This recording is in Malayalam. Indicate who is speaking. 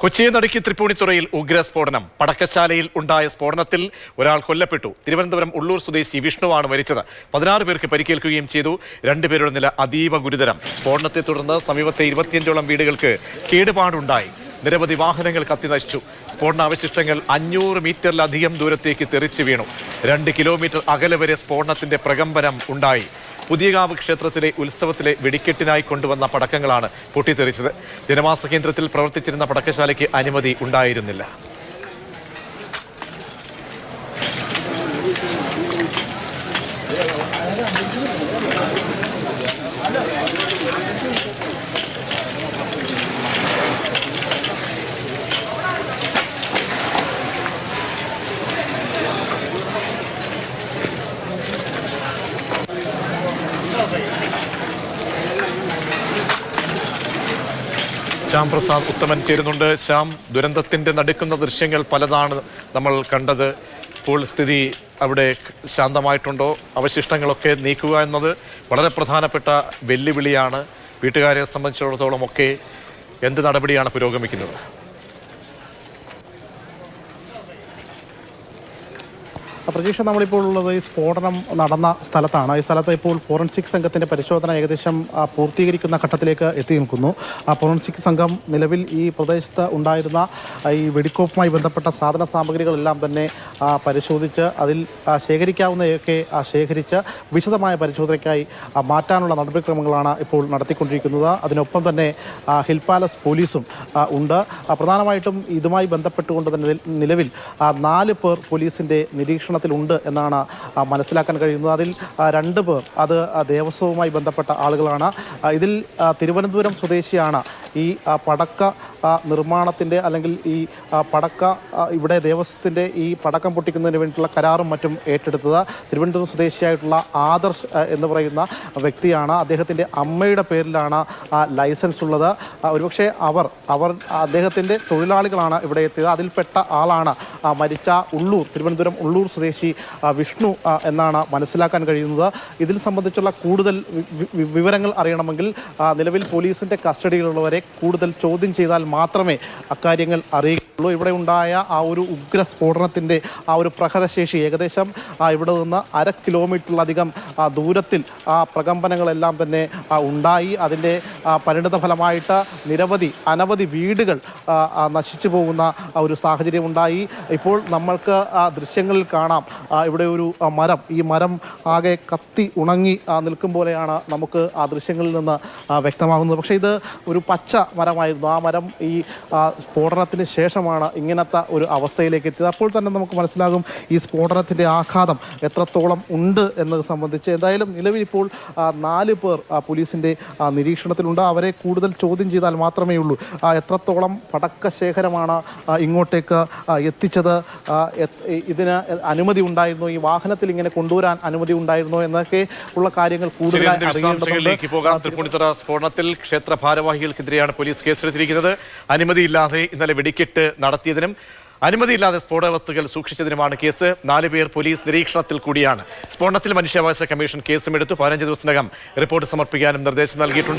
Speaker 1: കൊച്ചിയെ നടുക്കി തൃപ്പൂണിത്തുറയിൽ ഉഗ്രസ്ഫോടനം. പടക്കശാലയിൽ ഉണ്ടായ സ്ഫോടനത്തിൽ ഒരാൾ കൊല്ലപ്പെട്ടു. തിരുവനന്തപുരം ഉള്ളൂർ സ്വദേശി വിഷ്ണുവാണ് മരിച്ചത്. 16 പേർക്ക് പരിക്കേൽക്കുകയും ചെയ്തു. 2 പേരുടെ നില അതീവ ഗുരുതരം. സ്ഫോടനത്തെ തുടർന്ന് സമീപത്തെ 25ഓളം വീടുകൾക്ക് കേടുപാടുണ്ടായി. നിരവധി വാഹനങ്ങൾ കത്തിനശിച്ചു. സ്ഫോടനാവശിഷ്ടങ്ങൾ 500 മീറ്ററിലധികം ദൂരത്തേക്ക് തെറിച്ചു വീണു. 2 കിലോമീറ്റർ അകലെ വരെ സ്ഫോടനത്തിന്റെ പ്രകമ്പനം ഉണ്ടായി. പുതിയകാവ് ക്ഷേത്രത്തിലെ ഉത്സവത്തിലെ വെടിക്കെട്ടിനായി കൊണ്ടുവന്ന പടക്കങ്ങളാണ് പൊട്ടിത്തെറിച്ചത്. ജനവാസ കേന്ദ്രത്തിൽ പ്രവർത്തിച്ചിരുന്ന പടക്കശാലയ്ക്ക് അനുമതി ഉണ്ടായിരുന്നില്ല. ശ്യാം പ്രസാദ് ഉത്തമൻ ചേരുന്നുണ്ട്. ശ്യാം, ദുരന്തത്തിന്റെ നടുക്കുന്ന ദൃശ്യങ്ങൾ പലതാണ് നമ്മൾ കണ്ടത്. ഇപ്പോൾ സ്ഥിതി അവിടെ ശാന്തമായിട്ടുണ്ടോ? അവശിഷ്ടങ്ങളൊക്കെ നീക്കുക എന്നത് വളരെ പ്രധാനപ്പെട്ട വെല്ലുവിളിയാണ്. വീട്ടുകാരെ സംബന്ധിച്ചിടത്തോളം ഒക്കെ എന്ത് നടപടിയാണ് പുരോഗമിക്കുന്നത്?
Speaker 2: പ്രതീക്ഷ, നമ്മളിപ്പോൾ ഉള്ളത് ഈ സ്ഫോടനം നടന്ന സ്ഥലത്താണ്. ഈ സ്ഥലത്ത് ഇപ്പോൾ ഫോറൻസിക് സംഘത്തിൻ്റെ പരിശോധന ഏകദേശം പൂർത്തീകരിക്കുന്ന ഘട്ടത്തിലേക്ക് എത്തി നിൽക്കുന്നു. ഫോറൻസിക് സംഘം നിലവിൽ ഈ പ്രദേശത്ത് ഉണ്ടായിരുന്ന ഈ വെടിക്കോപ്പുമായി ബന്ധപ്പെട്ട സാധന സാമഗ്രികളെല്ലാം തന്നെ പരിശോധിച്ച് അതിൽ ശേഖരിക്കാവുന്നതൊക്കെ ശേഖരിച്ച് വിശദമായ പരിശോധനയ്ക്കായി മാറ്റാനുള്ള നടപടിക്രമങ്ങളാണ് ഇപ്പോൾ നടത്തിക്കൊണ്ടിരിക്കുന്നത്. അതിനൊപ്പം തന്നെ ഹിൽ പാലസ് പോലീസും ഉണ്ട്. പ്രധാനമായിട്ടും ഇതുമായി ബന്ധപ്പെട്ടുകൊണ്ട് തന്നെ നിലവിൽ 4 പേർ പോലീസിൻ്റെ നിരീക്ഷണത്തിലുണ്ട് എന്നാണ് മനസ്സിലാക്കാൻ കഴിയുന്നത്. അതിൽ 2 പേർ അത് ദേവസ്വവുമായി ബന്ധപ്പെട്ട ആളുകളാണ്. ഇതിൽ തിരുവനന്തപുരം സ്വദേശിയാണ് ഈ പടക്ക നിർമ്മാണത്തിൻ്റെ അല്ലെങ്കിൽ ഈ പടക്ക ഇവിടെ ദേവസ്വത്തിൻ്റെ ഈ പടക്കം പൊട്ടിക്കുന്നതിന് വേണ്ടിയിട്ടുള്ള കരാറും മറ്റും ഏറ്റെടുത്തത് തിരുവനന്തപുരം സ്വദേശിയായിട്ടുള്ള ആദർശ് എന്ന് പറയുന്ന വ്യക്തിയാണ്. അദ്ദേഹത്തിൻ്റെ അമ്മയുടെ പേരിലാണ് ലൈസൻസ് ഉള്ളത്. ഒരുപക്ഷെ അവർ അദ്ദേഹത്തിൻ്റെ തൊഴിലാളികളാണ് ഇവിടെ എത്തിയത്. അതിൽപ്പെട്ട ആളാണ് മരിച്ച തിരുവനന്തപുരം ഉള്ളൂർ സ്വദേശി വിഷ്ണു എന്നാണ് മനസ്സിലാക്കാൻ കഴിയുന്നത്. ഇതിൽ സംബന്ധിച്ചുള്ള കൂടുതൽ വിവരങ്ങൾ അറിയണമെങ്കിൽ നിലവിൽ പോലീസിൻ്റെ കസ്റ്റഡിയിലുള്ളവരെ കൂടുതൽ ചോദ്യം ചെയ്താൽ മാത്രമേ അക്കാര്യങ്ങൾ അറിയുകയുള്ളൂ. ഇവിടെ ഉണ്ടായ ആ ഒരു ഉഗ്ര സ്ഫോടനത്തിൻ്റെ ആ ഒരു പ്രഹരശേഷി ഏകദേശം ഇവിടെ നിന്ന് 1/2 കിലോമീറ്ററിലധികം ദൂരത്തിൽ പ്രകമ്പനങ്ങളെല്ലാം തന്നെ ഉണ്ടായി. അതിൻ്റെ പരിണിത ഫലമായിട്ട് അനവധി വീടുകൾ നശിച്ചു പോകുന്ന ഒരു സാഹചര്യം ഉണ്ടായി. ഇപ്പോൾ നമ്മൾക്ക് ദൃശ്യങ്ങളിൽ കാണാം ഇവിടെ ഒരു മരം, ഈ മരം ആകെ കത്തി ഉണങ്ങി നിൽക്കും പോലെയാണ് നമുക്ക് ആ ദൃശ്യങ്ങളിൽ നിന്ന് വ്യക്തമാകുന്നത്. പക്ഷേ ഇത് ഒരു പച്ച മരമായിരുന്നു. ആ മരം ഈ സ്ഫോടനത്തിന് ശേഷമാണ് ഇങ്ങനത്തെ ഒരു അവസ്ഥയിലേക്ക് എത്തിയത്. അപ്പോൾ തന്നെ നമുക്ക് മനസ്സിലാകും ഈ സ്ഫോടനത്തിൻ്റെ ആഘാതം എത്രത്തോളം ഉണ്ട് എന്നത് സംബന്ധിച്ച്. എന്തായാലും നിലവിൽ ഇപ്പോൾ 4 പേർ പോലീസിൻ്റെ നിരീക്ഷണത്തിലുണ്ട്. അവരെ കൂടുതൽ ചോദ്യം ചെയ്താൽ മാത്രമേ ഉള്ളൂ എത്രത്തോളം പടക്ക ശേഖരമാണ് ഇങ്ങോട്ടേക്ക് എത്തിച്ചത്, ഇതിന് അനുമതി ഉണ്ടായിരുന്നോ, ഈ വാഹനത്തിൽ ഇങ്ങനെ കൊണ്ടുവരാൻ അനുമതി ഉണ്ടായിരുന്നോ എന്നൊക്കെ ഉള്ള കാര്യങ്ങൾ കൂടുതലായി അറിയേണ്ടതുണ്ട്.
Speaker 1: തൃപ്പൂണിത്തുറ സ്ഫോടനത്തിൽ ക്ഷേത്ര ഭാരവാഹികൾക്കെതിരെയാണ് പോലീസ് കേസെടുത്തിരിക്കുന്നത്. അനുമതിയില്ലാതെ ഇന്നലെ വെടിക്കെട്ട് നടത്തിയതിനും അനുമതിയില്ലാതെ സ്ഫോടക വസ്തുക്കൾ സൂക്ഷിച്ചതിനുമാണ് കേസ്. 4 പേർ പോലീസ് നിരീക്ഷണത്തിൽ കൂടിയാണ്. സ്ഫോടനത്തിൽ മനുഷ്യാവകാശ കമ്മീഷൻ കേസുമെടുത്തു. 15 ദിവസത്തിനകം റിപ്പോർട്ട് സമർപ്പിക്കാനും നിർദ്ദേശം നൽകിയിട്ടുണ്ട്.